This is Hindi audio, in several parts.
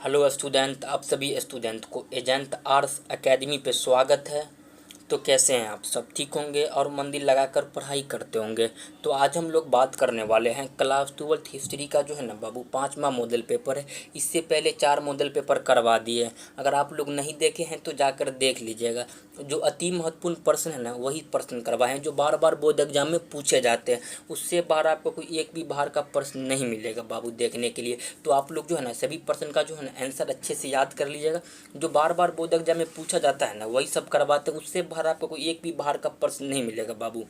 हेलो स्टूडेंट, आप सभी स्टूडेंट को एजेंट आर्ट्स एकेडमी पे स्वागत है। तो कैसे हैं आप? सब ठीक होंगे और मन दिल लगाकर पढ़ाई करते होंगे। तो आज हम लोग बात करने वाले हैं क्लास 12th हिस्ट्री का जो है ना बाबू 5वां मॉडल पेपर है। इससे पहले 4 मॉडल पेपर करवा दिए हैं। अगर आप लोग नहीं देखे हैं तो जाकर देख लीजिएगा। जो अति महत्वपूर्ण प्रश्न है ना वही प्रश्न करवाए हैं, जो बार बार बोर्ड एग्जाम में पूछे जाते हैं। उससे बाहर आपको कोई एक भी बाहर का प्रश्न नहीं मिलेगा बाबू देखने के लिए। तो आप लोग जो है ना सभी प्रश्न का जो है ना आंसर अच्छे से याद कर लीजिएगा। जो बार बार बोर्ड एग्जाम में पूछा जाता है ना वही सब करवाते हैं। उससे बाहर आपको कोई एक भी बाहर का प्रश्न नहीं मिलेगा बाबू।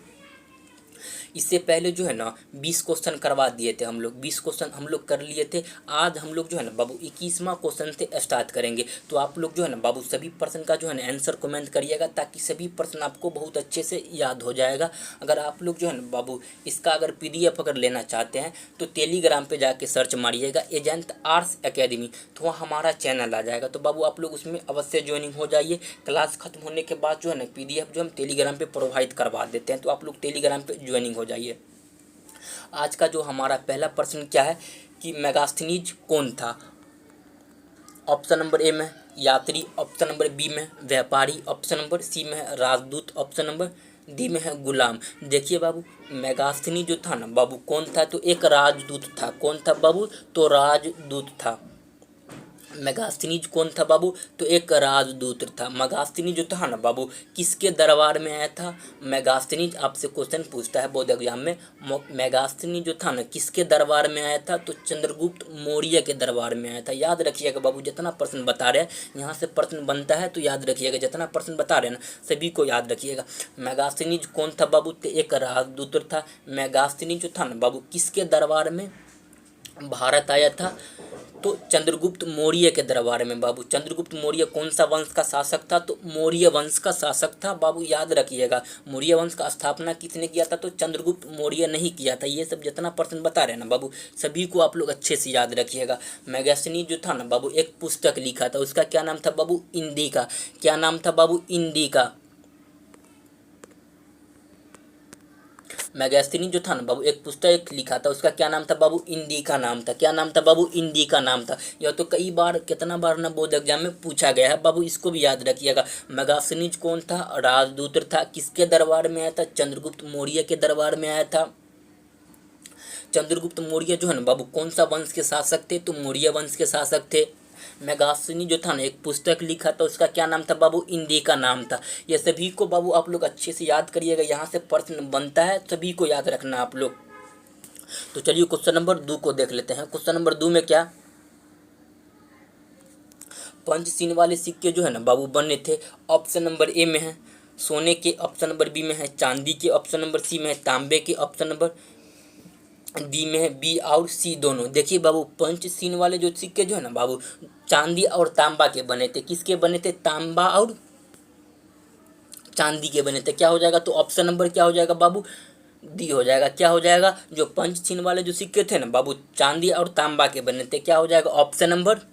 इससे पहले जो है ना 20 क्वेश्चन करवा दिए थे हम लोग, 20 क्वेश्चन हम लोग कर लिए थे। आज हम लोग जो है ना बाबू 21वां क्वेश्चन से स्टार्ट करेंगे। तो आप लोग जो है ना बाबू सभी प्रश्न का जो है ना आंसर कमेंट करिएगा, ताकि सभी प्रश्न आपको बहुत अच्छे से याद हो जाएगा। अगर आप लोग जो है ना बाबू इसका अगर PDF अगर लेना चाहते हैं तो टेलीग्राम पे जाके सर्च मारिएगा एजेंट आर्ट्स एकेडमी, तो वहाँ हमारा चैनल आ जाएगा। तो बाबू आप लोग उसमें अवश्य ज्वाइनिंग हो जाइए। क्लास खत्म होने के बाद जो है ना PDF जो हम टेलीग्राम पे प्रोवाइड करवा देते हैं, तो आप लोग टेलीग्राम पे ज्वाइनिंग हो जाइए। आज का जो हमारा पहला प्रश्न क्या है कि मेगास्थनीज कौन था? ऑप्शन नंबर ए में यात्री, ऑप्शन नंबर बी में व्यापारी, ऑप्शन नंबर सी में है राजदूत, ऑप्शन नंबर डी में है गुलाम। देखिए बाबू, मेगास्थनी जो था ना बाबू कौन था? तो एक राजदूत था। कौन था बाबू? तो राजदूत था। मेगास्थनीज कौन था बाबू? तो एक राजदूत था। मेगास्थनीज जो था ना बाबू किसके दरबार में आया था? मेगास्थनीज आपसे क्वेश्चन पूछता है बोर्ड एग्जाम में। मेगास्थनीज जो था ना किसके दरबार में आया था? तो चंद्रगुप्त मौर्य के दरबार में आया था। याद रखिएगा बाबू, जितना प्रश्न बता रहे हैं यहाँ से प्रश्न बनता है, तो याद रखिएगा जितना प्रश्न बता रहे हैं ना सभी को याद रखिएगा। मेगास्थनीज कौन था बाबू? तो एक राजदूत था। मेगास्थनीज जो था ना बाबू किसके दरबार में भारत आया था? तो चंद्रगुप्त मौर्य के दरबार में बाबू। चंद्रगुप्त मौर्य कौन सा वंश का शासक था? तो मौर्य वंश का शासक था बाबू, याद रखिएगा। मौर्य वंश का स्थापना किसने किया था? तो चंद्रगुप्त मौर्य नहीं किया था। ये सब जितना प्रश्न बता रहे हैं ना बाबू सभी को आप लोग अच्छे से याद रखिएगा। मेगास्थनी जो था ना बाबू एक पुस्तक लिखा था, उसका क्या नाम था बाबू? इंडिका। क्या नाम था बाबू? इंडिका। मेगास्थनी जो था ना बाबू एक पुस्तक लिखा था, उसका क्या नाम था बाबू? इंडिका नाम था। क्या नाम था बाबू? इंडिका नाम था। यह तो कई बार कितना बार ना बोर्ड एग्जाम में पूछा गया है बाबू, इसको भी याद रखिएगा। मेगास्थनीज कौन था? राजदूत था। किसके दरबार में आया था? चंद्रगुप्त मौर्य के दरबार में आया था। चंद्रगुप्त मौर्य जो है ना बाबू कौन सा वंश के शासक थे? तो मौर्य वंश के शासक थे। मेगास्थनी जो था ना एक पुस्तक लिखा था, उसका क्या नाम था बाबू? इंडिका नाम था। ये सभी को बाबू आप लोग अच्छे से याद करिएगा, यहाँ से प्रश्न बनता है, सभी को याद रखना आप लोग। तो चलिए क्वेश्चन नंबर 2 को देख लेते हैं। क्वेश्चन नंबर 2 में क्या? पंचशील वाले सिक्के जो है ना बाबू बने थे। ऑप्शन नंबर ए में है सोने के, ऑप्शन नंबर बी में है चांदी के, ऑप्शन नंबर सी में है तांबे के, ऑप्शन नंबर डी में है बी और सी दोनों। देखिए बाबू पंचशील वाले जो सिक्के जो है ना बाबू चांदी और तांबा के बने थे। किसके बने थे? तांबा और चांदी के बने थे। क्या हो जाएगा? तो ऑप्शन नंबर क्या हो जाएगा बाबू? डी हो जाएगा। क्या हो जाएगा? जो पंचशील वाले जो सिक्के थे ना बाबू चांदी और तांबा के बने थे। क्या हो जाएगा? ऑप्शन नंबर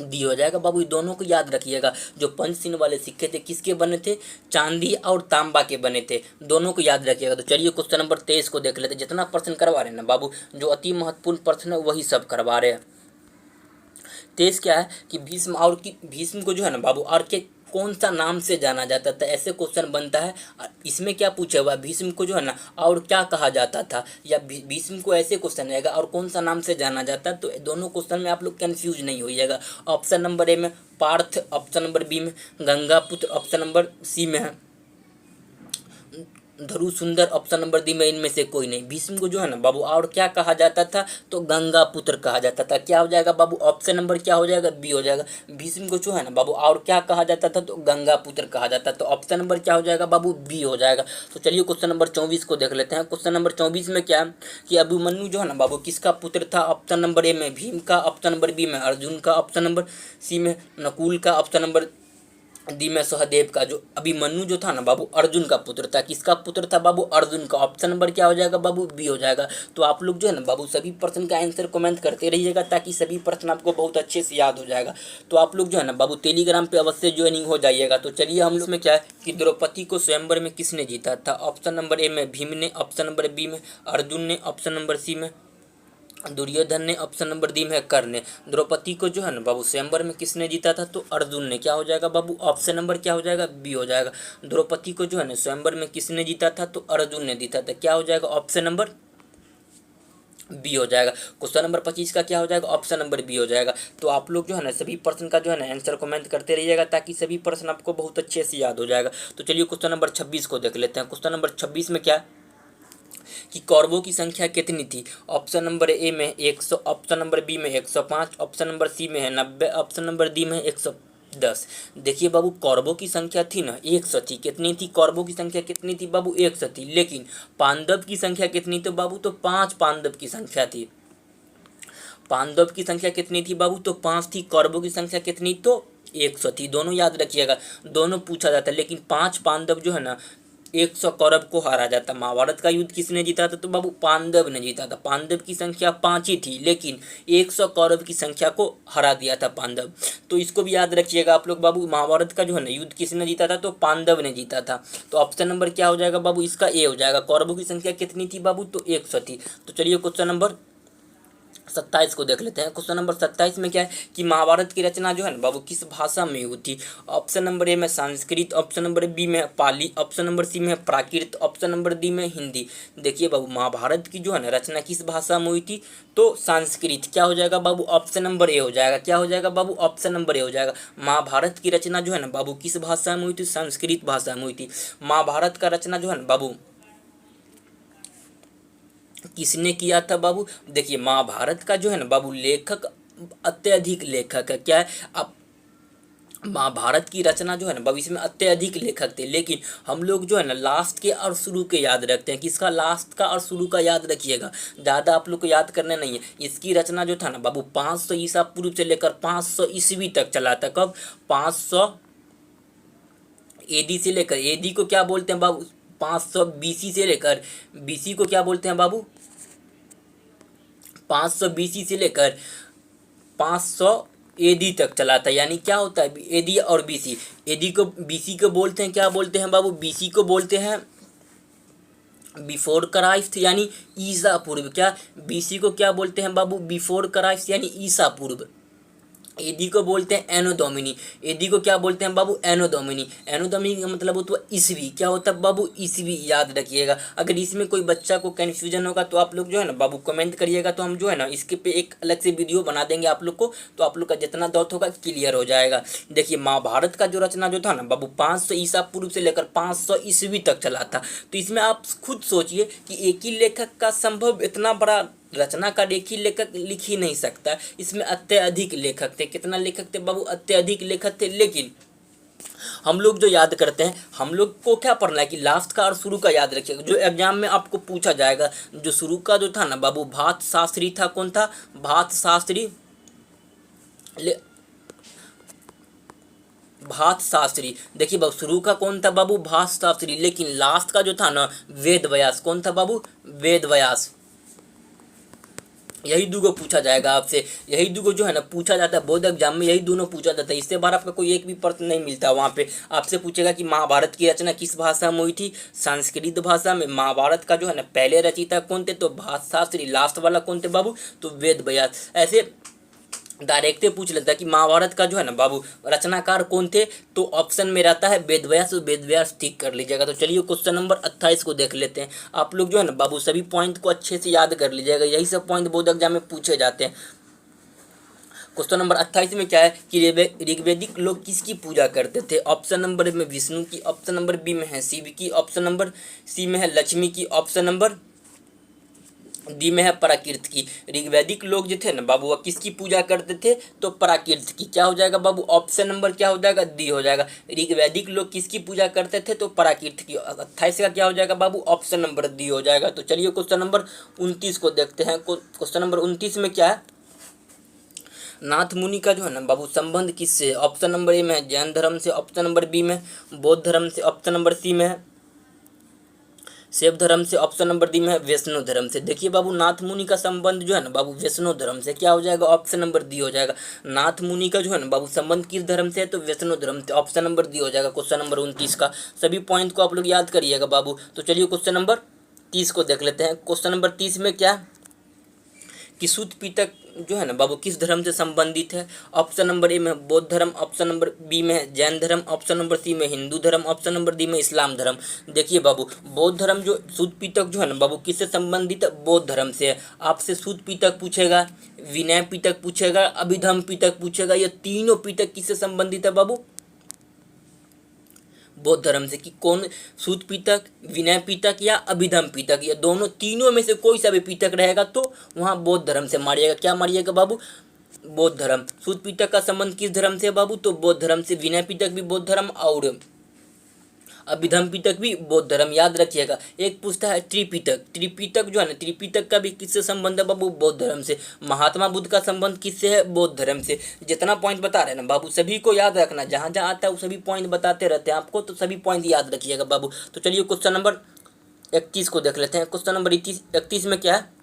डी हो जाएगा बाबू। ये दोनों को याद रखिएगा। जो पंचशील वाले सिक्के थे किसके बने थे? चांदी और तांबा के बने थे। दोनों को याद रखिएगा। तो चलिए क्वेश्चन नंबर 23 को देख लेते हैं। जितना प्रश्न करवा रहे हैं ना बाबू जो अति महत्वपूर्ण प्रश्न है वही सब करवा रहे हैं। 23 क्या है कि भीष्म को जो है ना बाबू और के कौन सा नाम से जाना जाता था? ऐसे क्वेश्चन बनता है। इसमें क्या पूछा हुआ? भीष्म को जो है ना और क्या कहा जाता था, या भीष्म को ऐसे क्वेश्चन आएगा और कौन सा नाम से जाना जाता है। तो दोनों क्वेश्चन में आप लोग कंफ्यूज नहीं होइएगा। ऑप्शन नंबर ए में पार्थ, ऑप्शन नंबर बी में गंगापुत्र, ऑप्शन नंबर सी में है धरु सुंदर, ऑप्शन नंबर डी में इनमें से कोई नहीं। भीष्म को जो है ना बाबू और क्या कहा जाता था? तो गंगा पुत्र कहा जाता था। क्या हो जाएगा बाबू? ऑप्शन नंबर क्या हो जाएगा? बी हो जाएगा। भीष्म को जो है ना बाबू और क्या कहा जाता था? तो गंगा पुत्र कहा जाता। तो ऑप्शन नंबर क्या हो जाएगा बाबू? बी हो जाएगा। तो चलिए क्वेश्चन नंबर 24 को देख लेते हैं। क्वेश्चन नंबर 24 में क्या कि अभिमन्यु जो है ना बाबू किसका पुत्र था? ऑप्शन नंबर ए में भीम का, ऑप्शन नंबर बी में अर्जुन का, ऑप्शन नंबर सी में नकुल का, ऑप्शन नंबर दी में सहदेव का। जो अभिमन्यु जो था ना बाबू अर्जुन का पुत्र था। किसका पुत्र था बाबू? अर्जुन का। ऑप्शन नंबर क्या हो जाएगा बाबू? बी हो जाएगा। तो आप लोग जो है ना बाबू सभी प्रश्न का आंसर कमेंट करते रहिएगा, ताकि सभी प्रश्न आपको बहुत अच्छे से याद हो जाएगा। तो आप लोग जो है ना बाबू टेलीग्राम पे अवश्य ज्वाइनिंग हो जाइएगा। तो चलिए हम लोग में क्या है कि द्रौपदी को स्वयंवर में किसने जीता था? ऑप्शन नंबर ए में भीम ने, ऑप्शन नंबर बी में अर्जुन ने, ऑप्शन नंबर सी में दुर्योधन ने, ऑप्शन नंबर डी में है कर्ण। द्रौपदी को जो है ना बाबू स्वयंवर में किसने जीता था, तो अर्जुन ने। क्या हो जाएगा बाबू, ऑप्शन नंबर क्या हो जाएगा, बी हो जाएगा। द्रौपदी को जो है ना स्वयंवर में किसने जीता था, तो अर्जुन ने जीता था। क्या हो जाएगा, ऑप्शन नंबर बी हो जाएगा। क्वेश्चन नंबर 25 का क्या हो जाएगा, ऑप्शन नंबर बी हो जाएगा। तो आप लोग जो है ना सभी प्रश्न का जो है ना आंसर कमेंट करते रहिएगा, ताकि सभी प्रश्न आपको बहुत अच्छे से याद हो जाएगा। तो चलिए क्वेश्चन नंबर 26 को देख लेते हैं। क्वेश्चन नंबर 26 में क्या कि कौरवों की संख्या कितनी थी। ऑप्शन नंबर ए में 100, ऑप्शन नंबर बी में 105, ऑप्शन नंबर सी में है 90, ऑप्शन नंबर डी में 110। देखिए बाबू, कौरवों की संख्या थी ना 100 थी। कितनी थी, कौरवों की संख्या कितनी थी बाबू, 100 थी। लेकिन पांडव की संख्या कितनी, तो बाबू तो 5 पांडव की संख्या थी। पांडव की संख्या कितनी थी बाबू, तो 5 थी। कौरवों की संख्या कितनी, तो 100 थी। दोनों याद रखिएगा, दोनों पूछा जाता है। लेकिन 5 पांडव जो है ना 100 कौरव को हरा जाता। महाभारत का युद्ध किसने जीता था, तो बाबू पांडव ने जीता था। पांडव की संख्या 5 ही थी, लेकिन 100 कौरव की संख्या को हरा दिया था पांडव। तो इसको भी याद रखिएगा आप लोग बाबू। महाभारत का जो है ना युद्ध किसने जीता था, तो पांडव ने जीता था। तो ऑप्शन नंबर क्या हो जाएगा बाबू, इसका ए हो जाएगा। कौरवों की संख्या कितनी थी बाबू, तो 100 थी। तो चलिए क्वेश्चन नंबर 27 को देख लेते हैं। क्वेश्चन नंबर 27 में क्या है कि महाभारत की रचना जो है ना बाबू किस भाषा में हुई थी। ऑप्शन नंबर ए में संस्कृत, ऑप्शन नंबर बी में पाली, ऑप्शन नंबर सी में प्राकृत, ऑप्शन नंबर डी में हिंदी। देखिए बाबू, महाभारत की जो है ना रचना किस भाषा में हुई थी, तो संस्कृत। क्या हो जाएगा बाबू, ऑप्शन नंबर ए हो जाएगा। क्या हो जाएगा बाबू, ऑप्शन नंबर ए हो जाएगा। महाभारत की रचना जो है ना बाबू किस भाषा में हुई थी, संस्कृत भाषा में हुई थी। महाभारत का रचना जो है ना बाबू किसने किया था बाबू, देखिए महाभारत का जो है ना बाबू लेखक, अत्यधिक लेखक है। क्या है, अब महाभारत की रचना जो है ना बाबू इसमें अत्यधिक लेखक थे। लेकिन हम लोग जो है ना लास्ट के और शुरू के याद रखते हैं। किसका, लास्ट का और शुरू का याद रखिएगा, ज़्यादा आप लोग को याद करना नहीं है। इसकी रचना जो था ना बाबू 500 ईसा पूर्व से लेकर 500 ईस्वी तक चला था। कब, 500 एडी से लेकर, एडी को क्या बोलते हैं बाबू, 500 बीसी से लेकर, बीसी को क्या बोलते हैं बाबू, 500 बीसी से लेकर 500 एडी तक चला था। यानी क्या होता है एडी और बीसी, एडी को बीसी को बोलते हैं, क्या बोलते हैं बाबू, बीसी को बोलते हैं बिफोर क्राइस्ट यानी ईसा पूर्व। क्या, बीसी को क्या बोलते हैं बाबू, बिफोर क्राइस्ट यानी ईसा पूर्व। एडी को बोलते हैं एनो डोमिनी, एडी को क्या बोलते हैं बाबू, एनो डोमिनी। एनो डोमिनी का मतलब होता है ईस्वी। क्या होता है बाबू, ईस्वी, याद रखिएगा। अगर इसमें कोई बच्चा को कन्फ्यूजन होगा तो आप लोग जो है ना बाबू कमेंट करिएगा, तो हम जो है ना इसके पे एक अलग से वीडियो बना देंगे आप लोग को, तो आप लोग का जितना डाउट होगा क्लियर हो जाएगा। देखिए महाभारत का जो रचना जो था ना बाबू 500 ईसा पूर्व से लेकर 500 ईस्वी तक चला था। तो इसमें आप खुद सोचिए कि एक ही लेखक का संभव इतना बड़ा रचना का एक ही लेखक लिख ही नहीं सकता। इसमें अत्यधिक लेखक थे। कितना लेखक थे बाबू, अत्यधिक लेखक थे। लेकिन हम लोग जो याद करते हैं, हम लोग को क्या पढ़ना है कि लास्ट का और शुरू का याद रखिएगा। जो एग्जाम में आपको पूछा जाएगा, जो शुरू का जो था ना बाबू भात शास्त्री था। कौन था, भात शास्त्री, भात शास्त्री। देखिए बाबू शुरू का कौन था बाबू, भात शास्त्री। लेकिन लास्ट का जो था ना वेद व्यास। कौन था बाबू, वेद व्यास। यही दूगो पूछा जाएगा आपसे, यही दूगो जो है ना पूछा जाता है बोर्ड एग्जाम में, यही दोनों पूछा जाता है। इससे बार आपका कोई एक भी प्रश्न नहीं मिलता। वहाँ पे आपसे पूछेगा कि महाभारत की रचना किस भाषा में हुई थी, संस्कृत भाषा में। महाभारत का जो है ना पहले रचयिता कौन थे, तो भात शास्त्री। लास्ट वाला कौन थे बाबू, तो वेद व्यास। ऐसे डायरेक्ट पूछ लेता है कि महाभारत का जो है ना बाबू रचनाकार कौन थे, तो ऑप्शन में रहता है वेद व्यास। तो वेद व्यास ठीक कर लीजिएगा। तो चलिए क्वेश्चन नंबर 28 को देख लेते हैं। आप लोग जो है ना बाबू सभी पॉइंट को अच्छे से याद कर लीजिएगा, यही सब पॉइंट बोर्ड एग्जाम में पूछे जाते हैं। क्वेश्चन नंबर 28 में क्या है कि ऋग्वेदिक लोग किसकी पूजा करते थे। ऑप्शन नंबर में विष्णु की, ऑप्शन नंबर बी में है शिव की, ऑप्शन नंबर सी में है लक्ष्मी की, ऑप्शन नंबर डी में है प्राकृत की। ऋग्वैदिक लोग जो थे ना बाबू वह किसकी पूजा करते थे, तो प्राकृत की। क्या हो जाएगा बाबू, ऑप्शन नंबर क्या हो जाएगा, डी हो जाएगा। ऋग्वैदिक लोग किसकी पूजा करते थे, तो प्राकृत की। 28 का क्या हो जाएगा बाबू, ऑप्शन नंबर डी हो जाएगा। तो चलिए क्वेश्चन नंबर 29 को देखते हैं। क्वेश्चन नंबर 29 में क्या है, नाथ मुनि का जो है ना बाबू संबंध किससे। ऑप्शन नंबर ए में है जैन धर्म से, ऑप्शन नंबर बी में बौद्ध धर्म से, ऑप्शन नंबर सी में है शैव धर्म से, ऑप्शन नंबर डी में है वैष्णव धर्म से। देखिए बाबू नाथ मुनि का संबंध जो है ना बाबू वैष्णव धर्म से। क्या हो जाएगा, ऑप्शन नंबर डी हो जाएगा। नाथ मुनि का जो है ना बाबू संबंध किस धर्म से है, तो वैष्णव धर्म से। ऑप्शन नंबर डी हो जाएगा क्वेश्चन नंबर 29 का। सभी पॉइंट को आप लोग याद करिएगा बाबू। तो चलिए क्वेश्चन नंबर 30 को देख लेते हैं। क्वेश्चन नंबर 30 में क्या कि शुद्ध पीतक जो है ना बाबू किस धर्म से संबंधित है? ऑप्शन नंबर ए में बौद्ध धर्म, ऑप्शन नंबर बी में है जैन धर्म, ऑप्शन नंबर सी में हिंदू धर्म, ऑप्शन नंबर डी में इस्लाम धर्म। देखिए बाबू, बौद्ध धर्म जो शुद्ध पीतक जो है ना बाबू किससे संबंधित है? बौद्ध धर्म से है। आपसे शुद्ध पीतक पूछेगा, विनय पीतक पूछेगा, अभिधम पीतक पूछेगा, ये तीनों पीतक किससे संबंधित है बाबू? बौद्ध धर्म से। कि कौन? शुद्ध पीतक, विनय पीतक या अभिधम पीतक, ये दोनों तीनों में से कोई सा भी पीतक रहेगा तो वहाँ बौद्ध धर्म से मारिएगा। क्या मारिएगा बाबू? बौद्ध धर्म। शुद्ध पीतक का संबंध किस धर्म से है बाबू? तो बौद्ध धर्म से। विनय पीतक भी बौद्ध धर्म और अभिधम पीतक भी बौद्ध धर्म। याद रखिएगा। एक पूछता है त्रिपीतक, त्रिपीतक जो है ना, त्रिपीतक का भी किससे संबंध है बाबू? बौद्ध धर्म से। महात्मा बुद्ध का संबंध किससे है? बौद्ध धर्म से। जितना पॉइंट बता रहे हैं ना बाबू सभी को याद रखना, जहाँ जहाँ आता है वो सभी पॉइंट बताते रहते हैं आपको, तो सभी पॉइंट याद रखिएगा बाबू। तो चलिए क्वेश्चन नंबर 31 को देख लेते हैं। क्वेश्चन नंबर 31 में क्या है?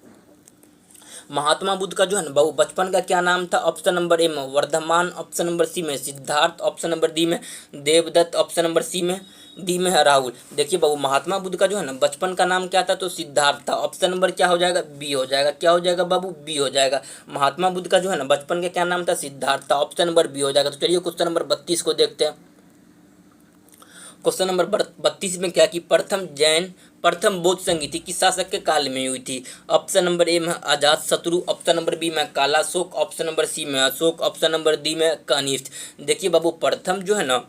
महात्मा बुद्ध का जो है ना बाबू बचपन का क्या नाम था? ऑप्शन नंबर ए में वर्धमान, ऑप्शन नंबर सी में सिद्धार्थ, ऑप्शन नंबर डी में देवदत्त, ऑप्शन नंबर डी में है राहुल। देखिए बाबू, महात्मा बुद्ध का जो है ना बचपन का नाम क्या था? तो सिद्धार्थ था। ऑप्शन नंबर क्या हो जाएगा? बी हो जाएगा। क्या हो जाएगा बाबू? बी हो जाएगा। महात्मा बुद्ध का जो है ना बचपन का क्या नाम था? सिद्धार्थ था। ऑप्शन नंबर बी हो जाएगा। तो चलिए क्वेश्चन नंबर 32 को देखते हैं। क्वेश्चन नंबर 32 में क्या कि प्रथम बौद्ध संगीति किस शासक के काल में हुई थी? ऑप्शन नंबर ए में अजात शत्रु, ऑप्शन नंबर बी में कालाशोक, ऑप्शन नंबर सी में अशोक, ऑप्शन नंबर डी में कनिष्ठ। देखिए बाबू, प्रथम जो है ना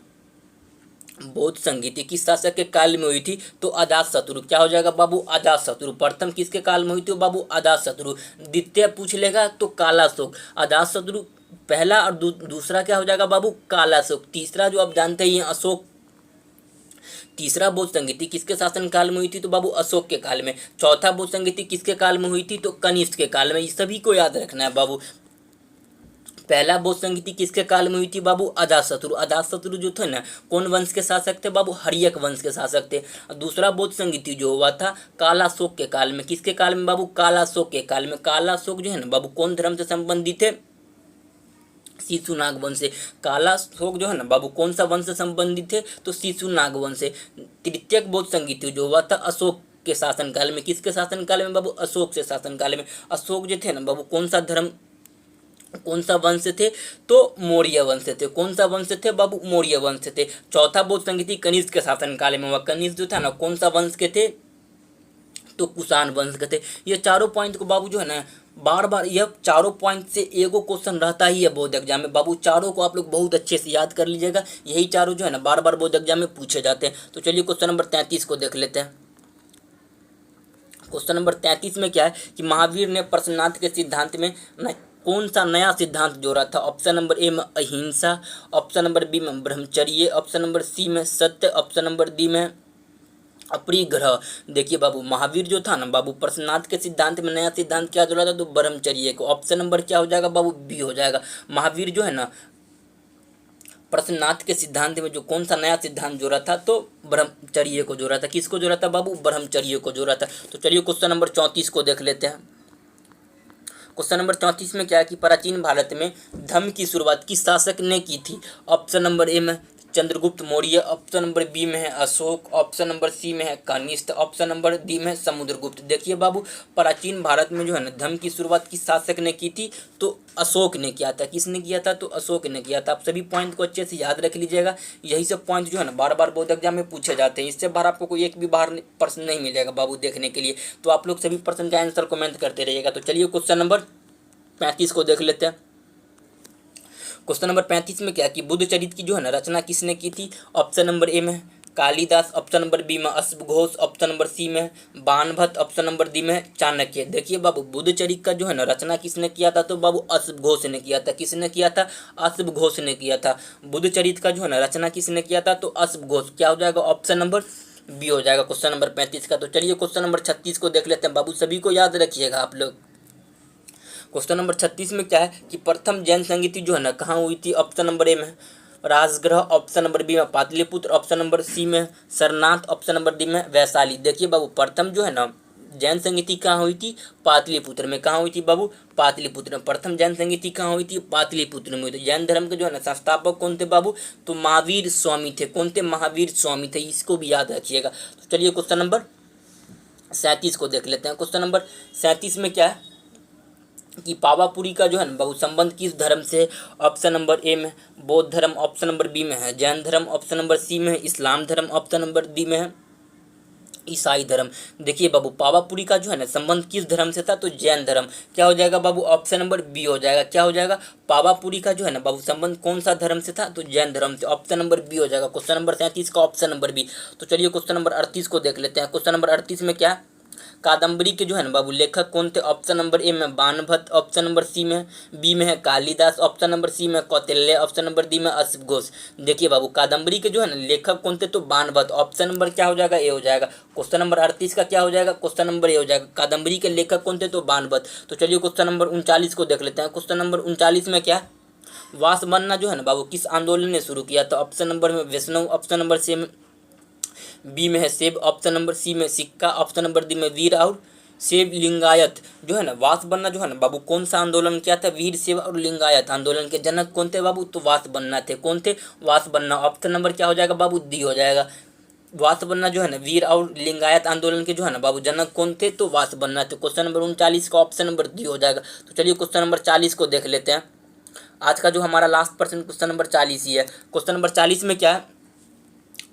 बौद्ध संगीति किस शासक के काल में हुई थी? तो अजात शत्रु। क्या हो जाएगा बाबू? अजात शत्रु। प्रथम किसके काल में हुई थी बाबू? अजात शत्रु। द्वितीय पूछ लेगा तो कालाशोक। अजात शत्रु पहला और दूसरा क्या हो जाएगा बाबू? कालाशोक। तीसरा जो आप जानते ही हैं अशोक। तीसरा बौद्ध संगीति किसके शासन काल में हुई थी? तो बाबू अशोक के काल में। चौथा बौद्ध संगीति किसके काल में हुई थी? तो कनिष्ठ के काल में। ये सभी को याद रखना है बाबू। पहला बौद्ध संगीति किसके काल में हुई थी बाबू? अजातशत्रु। अजातशत्रु जो थे ना कौन वंश के शासक थे बाबू? हर्यक वंश के शासक थे। दूसरा बौद्ध संगीति जो हुआ था कालाशोक के काल में। किसके काल में बाबू? कालाशोक के काल में। कालाशोक जो है ना बाबू कौन धर्म से संबंधित है? शिशुनाग वंश से। कालाशोक जो है ना बाबू कौन सा वंश से संबंधित है? तो शिशुनाग वंश से। तृतीय बौद्ध संगीति जो हुआ था अशोक के शासनकाल में। किसके शासनकाल में बाबू? अशोक से शासनकाल में। अशोक जो थे ना बाबू कौन सा धर्म, कौन सा वंश थे? तो मौर्य वंश थे। कौन सा वंश थे बाबू? मौर्य वंश थे। चौथा बौद्ध संगीति कनिष्क के शासनकाल में हुआ। कनिष्क जो था ना कौन सा वंश के थे? तो कुषाण वंश के थे। ये चारों पॉइंट को बाबू जो है ना बार बार, यह चारों पॉइंट से एगो क्वेश्चन रहता ही है बोर्ड एग्जाम में बाबू। चारों को आप लोग बहुत अच्छे से याद कर लीजिएगा। यही चारों जो है ना बार बार बोर्ड एग्जाम में पूछे जाते हैं। तो चलिए क्वेश्चन नंबर 33 को देख लेते हैं। क्वेश्चन नंबर 33 में क्या है कि महावीर ने प्रश्नार्थ के सिद्धांत में कौन सा नया सिद्धांत जोड़ा था? ऑप्शन नंबर ए में अहिंसा, ऑप्शन नंबर बी में ब्रह्मचर्य, ऑप्शन नंबर सी में सत्य, ऑप्शन नंबर डी में अपरिग्रह। देखिए बाबू, महावीर जो था ना बाबू प्रश्नार्थ के सिद्धांत में नया सिद्धांत क्या जोड़ा था? तो ब्रह्मचर्य को। ऑप्शन नंबर क्या हो जाएगा बाबू? बी हो जाएगा। महावीर जो है ना प्रश्नार्थ के सिद्धांत में जो कौन सा नया सिद्धांत जोड़ा था? तो ब्रह्मचर्य को जोड़ा था। किसको जोड़ा था बाबू? ब्रह्मचर्य को जोड़ा था। तो चलिए क्वेश्चन नंबर 34 को देख लेते हैं। क्वेश्चन नंबर 34 में क्या है कि प्राचीन भारत में धर्म की शुरुआत किस शासक ने की थी? ऑप्शन नंबर ए में Chandragupta Maurya, option number B में है अशोक, ऑप्शन नंबर सी में है कनिष्क, ऑप्शन नंबर डी में है समुद्रगुप्त। देखिए बाबू, प्राचीन भारत में जो है ना धर्म की शुरुआत किस शासक ने की थी? तो अशोक ने किया था। किसने किया था? तो अशोक ने किया था। आप सभी पॉइंट को अच्छे से याद रख लीजिएगा। यही सब पॉइंट जो है ना बार बार बोर्ड एग्जाम में पूछे जाते हैं। इससे बाहर आपको कोई एक भी बाहर प्रश्न नहीं मिलेगा बाबू देखने के लिए। तो आप लोग सभी प्रश्न का आंसर कमेंट करते रहिएगा। तो चलिए क्वेश्चन नंबर 35 को देख लेते हैं। क्वेश्चन नंबर 35 में क्या कि बुद्ध चरित्र की जो है ना रचना किसने की थी? ऑप्शन नंबर ए में कालिदास, ऑप्शन नंबर बी में अश्वघोष, ऑप्शन नंबर सी में बाणभट्ट, ऑप्शन नंबर डी में चाणक्य। देखिए बाबू, बुद्ध चरित्र का जो है ना रचना किसने किया था? तो बाबू अश्वघोष ने किया था। किसने किया था? अश्वघोष ने किया था। बुद्ध चरित्र का जो है ना रचना किसने किया था? तो अश्वघोष। क्या हो जाएगा? ऑप्शन नंबर बी हो जाएगा क्वेश्चन नंबर 35 का। तो चलिए क्वेश्चन नंबर 36 को देख लेते हैं बाबू। सभी को याद रखिएगा आप लोग। क्वेश्चन नंबर 36 में क्या है कि प्रथम जैन संगीति जो है ना कहाँ हुई थी? ऑप्शन नंबर ए में राजगृह, ऑप्शन नंबर बी में पाटलिपुत्र, ऑप्शन नंबर सी में सरनाथ, ऑप्शन नंबर डी में वैशाली। देखिए बाबू, प्रथम जो है ना जैन संगीति कहाँ हुई थी? पाटलिपुत्र में। कहाँ हुई थी बाबू? पाटलिपुत्र में। प्रथम जैन संगीति कहाँ हुई थी? पाटलिपुत्र में हुई थी। जैन धर्म के जो है ना संस्थापक कौन थे बाबू? तो महावीर स्वामी थे। कौन थे? महावीर स्वामी थे। इसको भी याद रखिएगा। तो चलिए क्वेश्चन नंबर 37 को देख लेते हैं। क्वेश्चन नंबर 37 में क्या है कि पावापुरी का जो है ना बाबू संबंध किस धर्म से है? ऑप्शन नंबर ए में बौद्ध धर्म, ऑप्शन नंबर बी में है जैन धर्म, ऑप्शन नंबर सी में है इस्लाम धर्म, ऑप्शन नंबर डी में है ईसाई धर्म। देखिए बाबू पावापुरी का जो है ना संबंध किस धर्म से था? तो जैन धर्म। क्या हो जाएगा बाबू? ऑप्शन नंबर बी हो जाएगा। क्या हो जाएगा? पावापुरी का जो है ना बाबू संबंध कौन सा धर्म से था? तो जैन धर्म से। ऑप्शन नंबर बी हो जाएगा। क्वेश्चन नंबर 37 का ऑप्शन नंबर बी। तो चलिए क्वेश्चन नंबर 38 को देख लेते हैं। क्वेश्चन नंबर 38 में क्या है? कादम्बरी के जो है ना बाबू लेखक कौन थे? ऑप्शन नंबर ए में बाणभट्ट, ऑप्शन नंबर सी में बी में है कालिदास, ऑप्शन नंबर सी में कौटिल्य, ऑप्शन नंबर डी में अश्व घोष। देखिए बाबू कादम्बरी के जो है ना लेखक कौन थे? तो बाणभट्ट। ऑप्शन नंबर क्या हो जाएगा? ए हो जाएगा। क्वेश्चन नंबर 38 का क्या हो जाएगा? क्वेश्चन नंबर ए हो जाएगा। कादम्बरी के लेखक कौन थे? तो बाणभट्ट। तो चलिए क्वेश्चन नंबर 39 को देख लेते हैं। क्वेश्चन नंबर 39 में क्या? वासवन्ना जो है ना बाबू किस आंदोलन ने शुरू किया? तो ऑप्शन नंबर में वैष्णव, ऑप्शन नंबर सी में बी में है सेब, ऑप्शन नंबर सी में सिक्का, ऑप्शन नंबर डी में वीर और सेव लिंगायत। जो है ना वासवन्ना जो है ना बाबू कौन सा आंदोलन किया था? वीर सेव और लिंगायत आंदोलन के जनक कौन थे बाबू? तो वासवन्ना थे। कौन थे? वासवन्ना। ऑप्शन नंबर क्या हो जाएगा बाबू? डी हो जाएगा। वासवन्ना जो है ना वीर और लिंगायत आंदोलन के जो है ना बाबू जनक कौन थे? तो वासवन्ना थे। क्वेश्चन नंबर 39 का ऑप्शन नंबर डी हो जाएगा। तो चलिए क्वेश्चन नंबर 40 को देख लेते हैं। आज का जो हमारा लास्ट पर्सन क्वेश्चन नंबर 40 ही है। क्वेश्चन नंबर 40 में क्या है?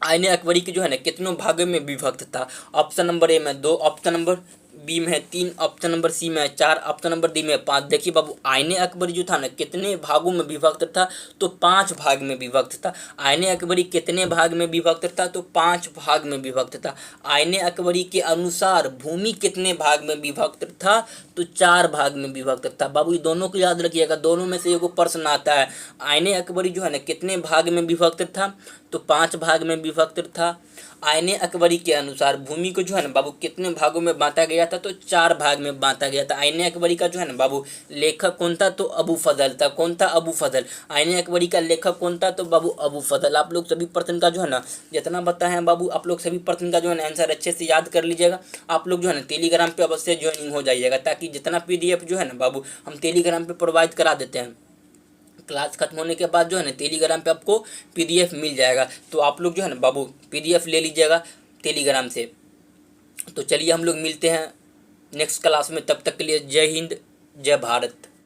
आईने अकबरी के जो है ना कितनों भागों में विभक्त था? ऑप्शन नंबर ए में 2, ऑप्शन नंबर बी में है 3, ऑप्शन नंबर सी में है 4, ऑप्शन नंबर डी में है 5। देखिए बाबू आईने अकबरी जो था ना कितने भागों में विभक्त था? तो 5 भाग में विभक्त था। आईने अकबरी कितने भाग में विभक्त था? तो 5 भाग में विभक्त था। आईने अकबरी के अनुसार भूमि कितने भाग में विभक्त था? तो 4 भाग में विभक्त था। बाबू ये दोनों को याद रखिएगा, दोनों में से एगो प्रश्न आता है। आईने अकबरी जो है ना कितने भाग में विभक्त था? तो 5 भाग में विभक्त था। आईने अकबरी के अनुसार भूमि को जो है ना बाबू कितने भागों में बांटा गया था? तो 4 भाग में बांटा गया था। आईने अकबरी का जो है ना बाबू लेखक कौन था? तो अबू फजल था। कौन था? अबू फजल। आईने अकबरी का लेखक कौन था? तो बाबू अबू फजल। आप लोग सभी प्रश्न का जो है ना जितना बताए हैं बाबू आप लोग सभी प्रश्न का जो है ना आंसर अच्छे से याद कर लीजिएगा। आप लोग जो है ना टेलीग्राम पे अवश्य ज्वाइनिंग हो जाइएगा, ताकि जितना PDF जो है ना बाबू हम टेलीग्राम पे प्रोवाइड करा देते हैं। क्लास खत्म होने के बाद जो है ना टेलीग्राम पे आपको PDF मिल जाएगा। तो आप लोग जो है ना बाबू PDF ले लीजिएगा टेलीग्राम से। तो चलिए हम लोग मिलते हैं नेक्स्ट क्लास में। तब तक के लिए जय हिंद, जय भारत।